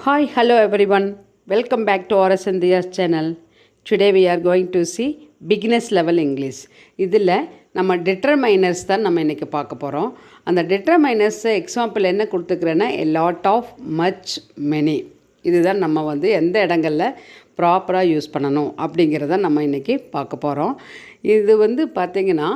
Hi, hello everyone. Welcome back to RS India's channel. Today we are going to see beginners level English. இதில் நம்ம determiners தான் நம்ம இன்றைக்கி பார்க்க போகிறோம். அந்த determiners எக்ஸாம்பிள் என்ன கொடுத்துக்கிறேன்னா a lot of, much, many. இதுதான் நம்ம வந்து எந்த இடங்களில் ப்ராப்பராக யூஸ் பண்ணணும் அப்படிங்கிறத நம்ம இன்றைக்கி பார்க்க போகிறோம். இது வந்து பார்த்திங்கன்னா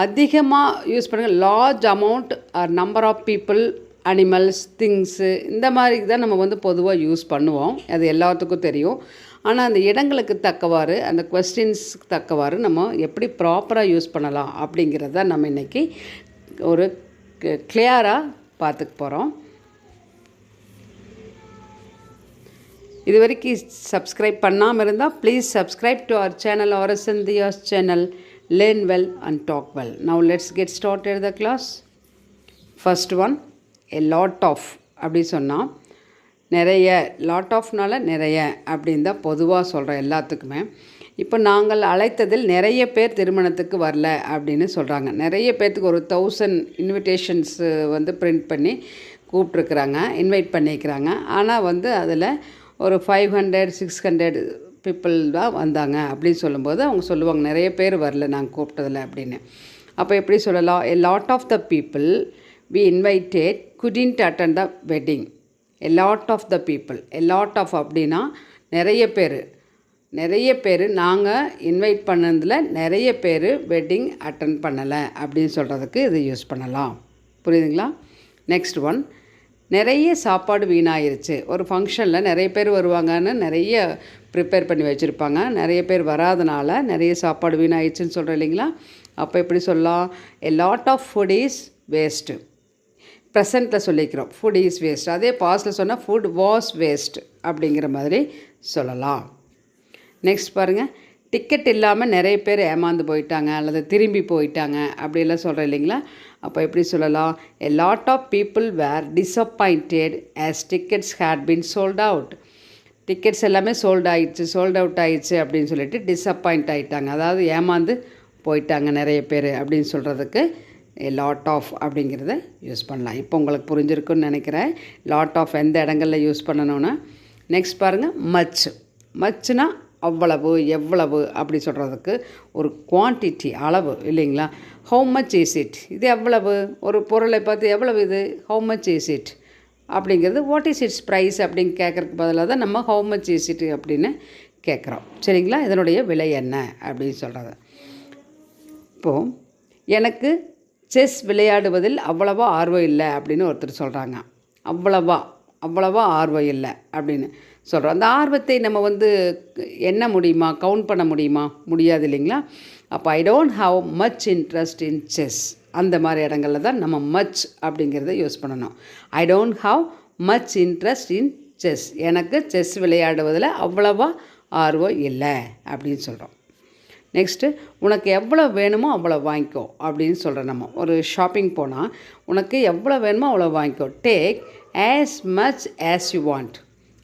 அதிகமாக யூஸ் பண்ணுங்க large amount or number of people, animals, things இந்த மாதிரி தான் நம்ம வந்து பொதுவாக யூஸ் பண்ணுவோம். அது எல்லாத்துக்கும் தெரியும். ஆனால் அந்த இடங்களுக்கு தக்கவாறு, அந்த கொஸ்டின்ஸுக்கு தக்கவாறு நம்ம எப்படி ப்ராப்பராக யூஸ் பண்ணலாம் அப்படிங்கிறத நம்ம இன்றைக்கி ஒரு கிளியராக பார்த்துக்க போகிறோம். இது வரைக்கும் சப்ஸ்கிரைப் பண்ணாமல் இருந்தால் please subscribe to our channel RS India's channel. Learn well and talk well. Now let's get started the class. First one, a lot of அப்படி சொன்னால் நிறைய, லாட் ஆஃப்னால நிறைய அப்படின்னு தான் பொதுவாக சொல்கிறேன் எல்லாத்துக்குமே. இப்போ நாங்கள் அழைத்ததில் நிறைய பேர் திருமணத்துக்கு வரல அப்படின்னு சொல்கிறாங்க. நிறைய பேர்த்துக்கு ஒரு 1000 இன்விடேஷன்ஸ் வந்து பிரிண்ட் பண்ணி கூப்பிட்ருக்குறாங்க, இன்வைட் பண்ணிக்கிறாங்க. ஆனால் வந்து அதில் ஒரு 500, 600 பீப்புள் தான் வந்தாங்க அப்படின்னு சொல்லும்போது அவங்க சொல்லுவாங்க நிறைய பேர் வரல நாங்கள் கூப்பிட்டதில் அப்படின்னு. அப்போ எப்படி சொல்லலாம்? a lot of the people we invited couldn't attend the wedding. a lot of the people, a lot of அப்படின்னா நிறைய பேர் நாங்கள் இன்வைட் பண்ணதில் நிறைய பேர் வெட்டிங் அட்டன் பண்ணலை அப்படின்னு சொல்கிறதுக்கு இது யூஸ் பண்ணலாம். புரியுதுங்களா? நெக்ஸ்ட் ஒன், நிறைய சாப்பாடு வீணாயிருச்சு. ஒரு ஃபங்க்ஷனில் நிறைய பேர் வருவாங்கன்னு நிறைய ப்ரிப்பேர் பண்ணி வச்சுருப்பாங்க. நிறைய பேர் வராதனால நிறைய சாப்பாடு வீணாயிடுச்சுன்னு சொல்கிறோம் இல்லைங்களா? அப்போ எப்படி சொல்லலாம்? a lot of food is waste. ப்ரெசண்ட்டில் சொல்லிக்கிறோம் ஃபுட் இஸ் வேஸ்ட். அதே பாஸ்டில் சொன்னால் ஃபுட் வாஸ் வேஸ்ட் அப்படிங்கிற மாதிரி சொல்லலாம். நெக்ஸ்ட் பாருங்கள், டிக்கெட் இல்லாமல் நிறைய பேர் ஏமாந்து போயிட்டாங்க அல்லது திரும்பி போயிட்டாங்க அப்படிலாம் சொல்கிறேன் இல்லைங்களா? அப்போ எப்படி சொல்லலாம்? a lot of people were disappointed as tickets had been sold out. Tickets எல்லாமே சோல்ட் அவுட் ஆயிடுச்சு அப்படின்னு சொல்லிட்டு டிஸப்பாயிண்ட் ஆகிட்டாங்க, அதாவது ஏமாந்து போயிட்டாங்க நிறைய பேர் அப்படின்னு சொல்கிறதுக்கு a lot of அப்படிங்கிறத யூஸ் பண்ணலாம். இப்போ உங்களுக்கு புரிஞ்சிருக்குன்னு நினைக்கிறேன் லாட் ஆஃப் எந்த இடங்களில் யூஸ் பண்ணணும்னு. நெக்ஸ்ட் பாருங்கள், மச்னா அவ்வளவு, எவ்வளவு அப்படி சொல்கிறதுக்கு ஒரு குவான்டிட்டி, அளவு இல்லைங்களா? ஹவு மச் இஸ் இட், இது எவ்வளவு, ஒரு பொருளை பார்த்து எவ்வளவு இது, ஹவு மச் இஸ் இட் அப்படிங்கிறது வாட் இஸ் இட்ஸ் ப்ரைஸ் அப்படின்னு கேட்குறதுக்கு பதிலாக தான் நம்ம ஹவு மச் இஸ் இட் அப்படின்னு கேட்குறோம். சரிங்களா? இதனுடைய விலை என்ன அப்படின்னு சொல்கிறது. இப்போது எனக்கு செஸ் விளையாடுவதில் அவ்வளவா ஆர்வம் இல்லை அப்படின்னு ஒருத்தர் சொல்கிறாங்க. அவ்வளவா ஆர்வம் இல்லை அப்படின்னு சொல்கிறோம். அந்த ஆர்வத்தை நம்ம வந்து எண்ண முடியுமா, கவுண்ட் பண்ண முடியுமா? முடியாது இல்லைங்களா? அப்போ I don't have much interest in chess, அந்த மாதிரி இடங்களில் தான் நம்ம மச் அப்படிங்கிறத யூஸ் பண்ணணும். I don't have much interest in chess, எனக்கு செஸ் விளையாடுவதில் அவ்வளவா ஆர்வம் இல்லை அப்படின்னு சொல்கிறோம். நெக்ஸ்ட்டு, உனக்கு எவ்வளோ வேணுமோ அவ்வளோ வாங்கிக்கோ அப்படின்னு சொல்கிறோம். நம்ம ஒரு ஷாப்பிங் போனால் உனக்கு எவ்வளோ வேணுமோ அவ்வளோ வாங்கிக்கோ. Take as much as you want.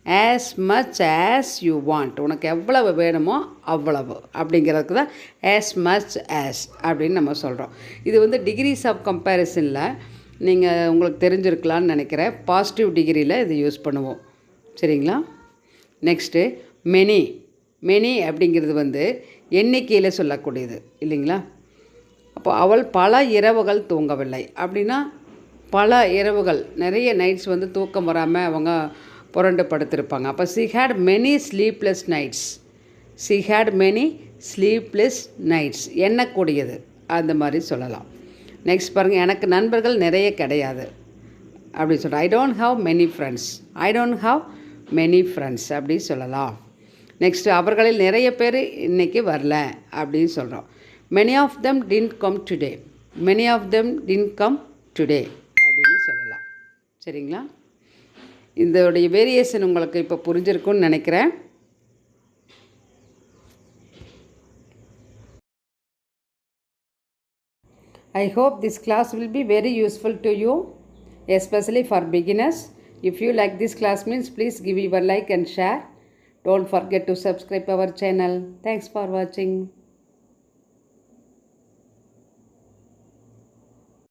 as much as you want, உனக்கு எவ்வளவு வேணுமோ அவ்வளவு அப்படிங்கிறதுக்கு தான் as much as அப்படின்னு நம்ம சொல்கிறோம். இது வந்து டிகிரிஸ் ஆஃப் கம்பேரிசனில் நீங்கள் உங்களுக்கு தெரிஞ்சிருக்கலான்னு நினைக்கிறேன். பாசிட்டிவ் டிகிரியில் இது யூஸ் பண்ணுவோம். சரிங்களா? நெக்ஸ்ட்டு, மெனி அப்படிங்கிறது வந்து எண்ணிக்கையில் சொல்லக்கூடியது இல்லைங்களா? அப்போ அவள் பல இரவுகள் தூங்கவில்லை அப்படின்னா பல இரவுகள், நிறைய நைட்ஸ் வந்து தூக்கம் வராமல் அவங்க புரண்டு படுத்திருப்பாங்க. அப்போ she had many sleepless nights. she had many sleepless nights, எண்ணக்கூடியது அந்த மாதிரி சொல்லலாம். நெக்ஸ்ட் பாருங்கள், எனக்கு நண்பர்கள் நிறைய கிடையாது அப்படின்னு சொல்கிறேன். I don't have many friends. I don't have many friends அப்படி சொல்லலாம். நெக்ஸ்ட்டு, அவர்களில் நிறைய பேர் இன்றைக்கி வரல அப்படின்னு சொல்கிறோம். many of them didn't come today. many of them didn't come today அப்படின்னு சொல்லலாம். சரிங்களா? இதோடைய வேரியேஷன் உங்களுக்கு இப்போ புரிஞ்சிருக்குன்னு நினைக்கிறேன். I hope this class will be very useful to you, especially for beginners. If you like this class means please give your like and share. Don't forget to subscribe our channel. Thanks for watching.